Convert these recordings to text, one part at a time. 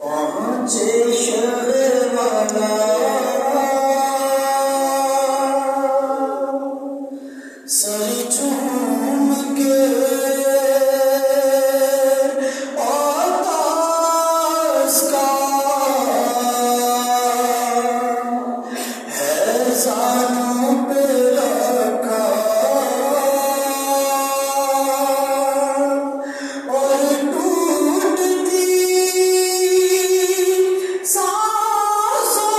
پہنچے شب والا سر چوم کے آتاش کا ہے زانوں پہ رکھا اور ٹوٹتی سانسوں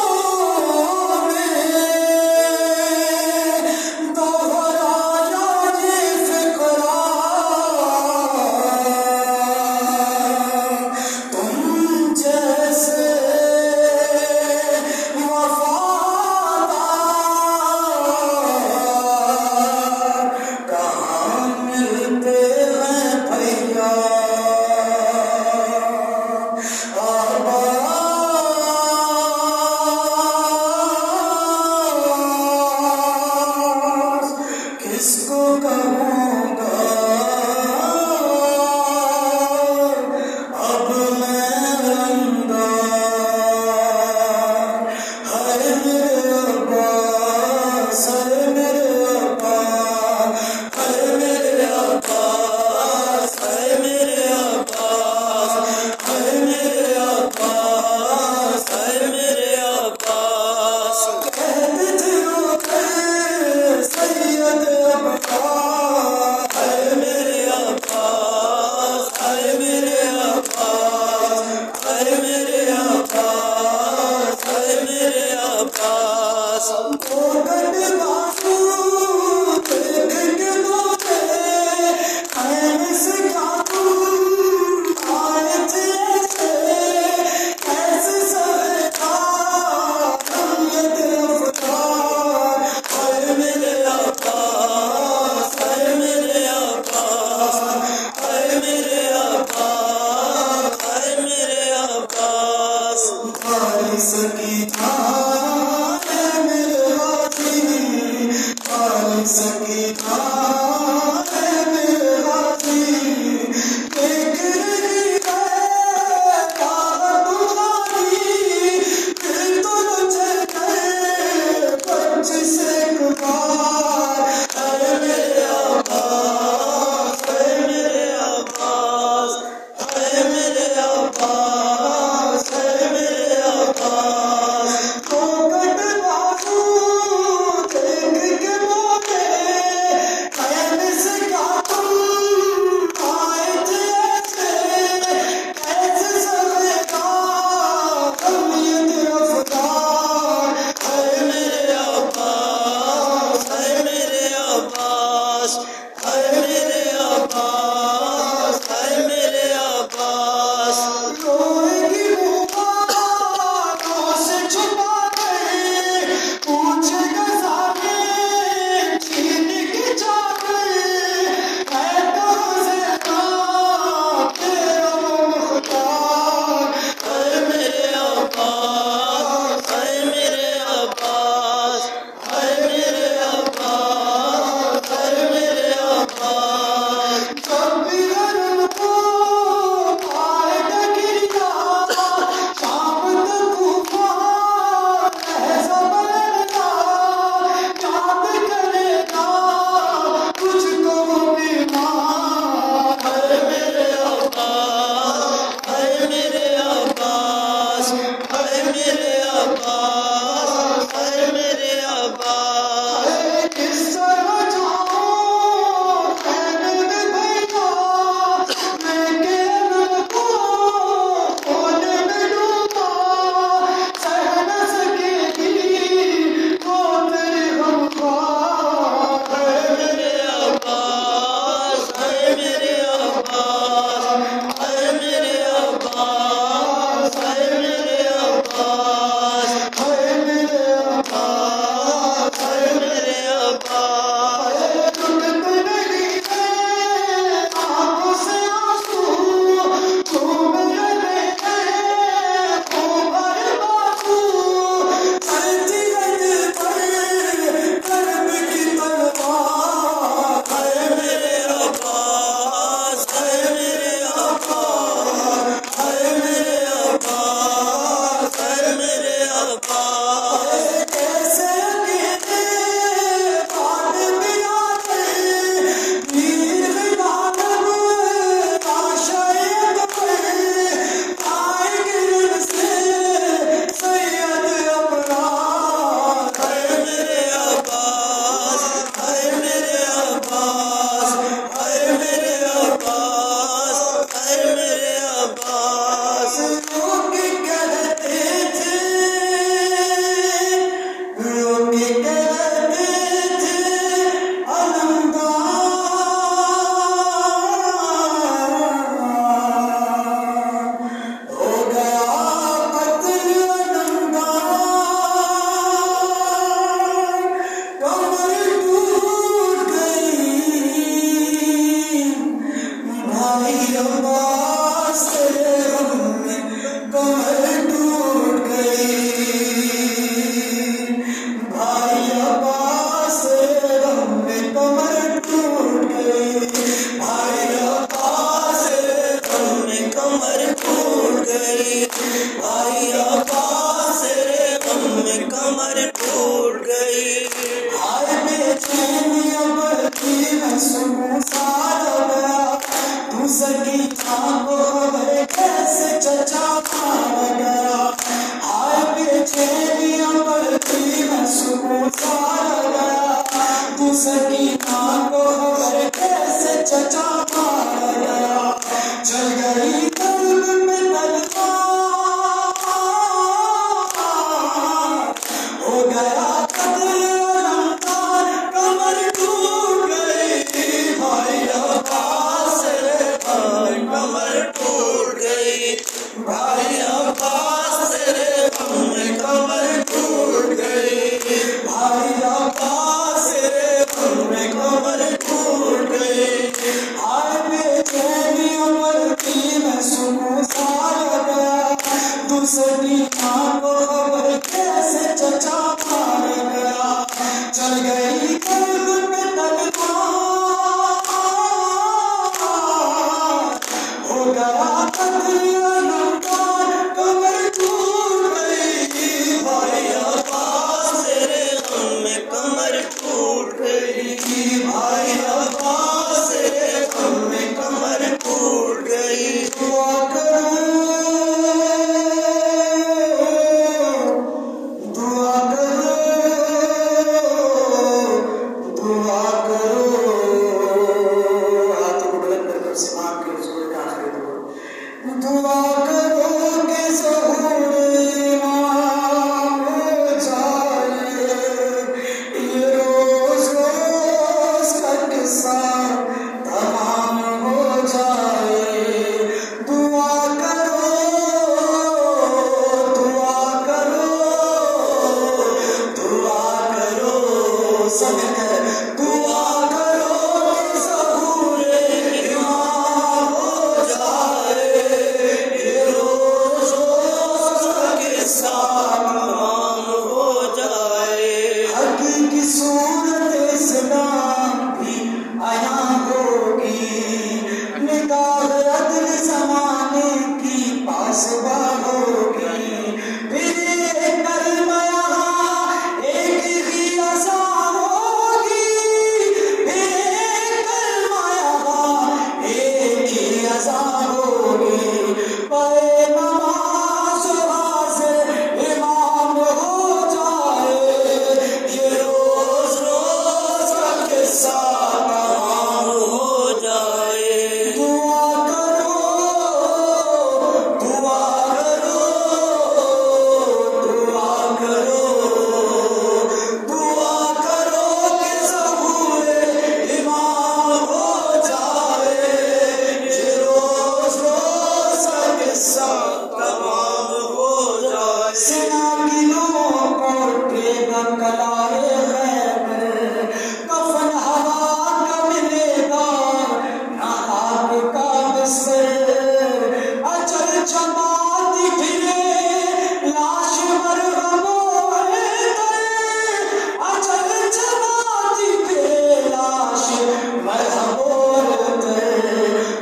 چچا مار گیا ہائے بے چینیاں بڑھتی میں سکون سار گیا تو سکینہ کو خبر کیسے چچا مار گیا چل گئی قلب میں تلوار ہو گیا قتل علمدار کمر ٹوٹ گئی بھائی عباس رے بھائی کمر ٹوٹ گئی بھائی عباس رے بھائی کمر ٹوٹ گئی بھائی عباس رے بھائی کمر ٹوٹ گئی ہائے بے چینیاں بڑھتی میں سکون سار گیا دوسری ماں کو خبر کیسے چچا مار گیا چل گئی قلب میں تلوار ہو گیا قتل علمدار کمر ٹوٹ گئی بھائی عباس رے غم میں کمر ٹوٹ گئی بھائی عباس رے غم میں کمر ٹوٹ گئی دعا کرو دعا کرو دعا کرو ہاتھوں کو بلند کر کر سے آپ کے حضور کا آخری دعا کرو کہ ظہور امام ہو جائے یہ روز روز کا قصہ تمام ہو جائے دعا کرو دعا کرو دعا کرو سب کر دعا کرو کہ ظہور امام ہو جائے یہ روز روز کا قصہ تمام ہو جائے حقیقی صورت اسلام بھی عیاں ہوگی نگاہ عدل زمانے کی پاسباں ہوگی پھر ایک کلمہ یہاں ایک ہی اذان ہوگی پھر ایک کلمہ یہاں ایک ہی اذان ہوگی پے نماز حاضر امام ہو جائے یہ روز روز کا قصہ تمام ہو جائے دعا کرو دعا کرو دعا کرو دعا کرو کہ ظہور امام ہو جائے یہ روز روز کا قصہ تمام ہو جائے سنا کی نو کوٹے بکلائے خیبر کفن ہوا کا ملے گا نہ آگ کا بستر اجل چماتی پھرے لاش مرہم اجل چماتی پھرے لاش مرہم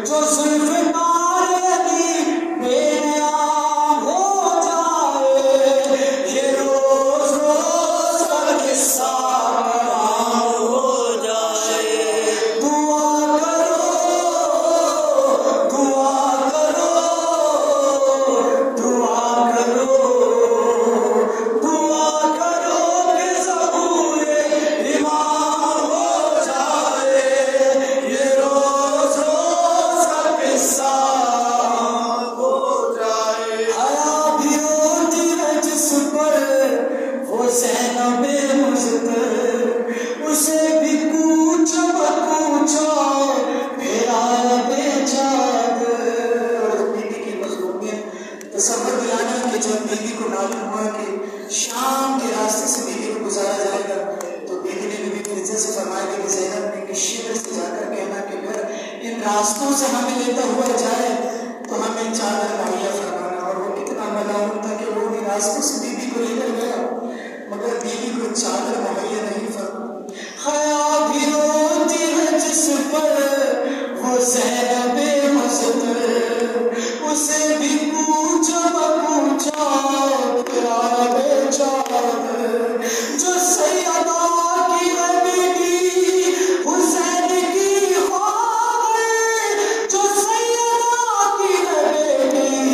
جو ذوالفقار علی بے نیام ہو جائے یہ روز روز کا قصہ تمام ہو جائے دعا کرو دعا کرو دعا کرو دعا کرو کہ ظہور امام ہو جائے یہ روز روز کا قصہ ہو جائے حیا بھی ہوتی ہے جس پر وہ زینب مزدر اسے بھی کوچا بکوچا پھرا بے چادر بیوی کی مظلومیت تصور دلانا کہ جب بیوی کو معلوم ہوا کہ شام کے راستے سے بیوی کو گزارا جائے گا تو بیوی نے بیوی کو عزت سے فرمایا کہ زینب نے کہ شیعہ سے جا کر کہنا کہ اگر ان راستوں سے ہمیں لیتا ہوا جائے تو ہمیں چادر مہیا فرمانا اور وہ کتنا ملامت تھا کہ وہ ان راستوں سے بیوی کو لے کر گیا مگر بیوی کو چادر مہیا نہیں فرمایا خیا بھی روتی ہے جس پر وہ زینب مزدر اسے بھی پوچھا پوچھا پھرا بے چادر جو سیدہ کی ہے بیٹی حسین کی خواہر جو سیدہ کی ہے بیٹی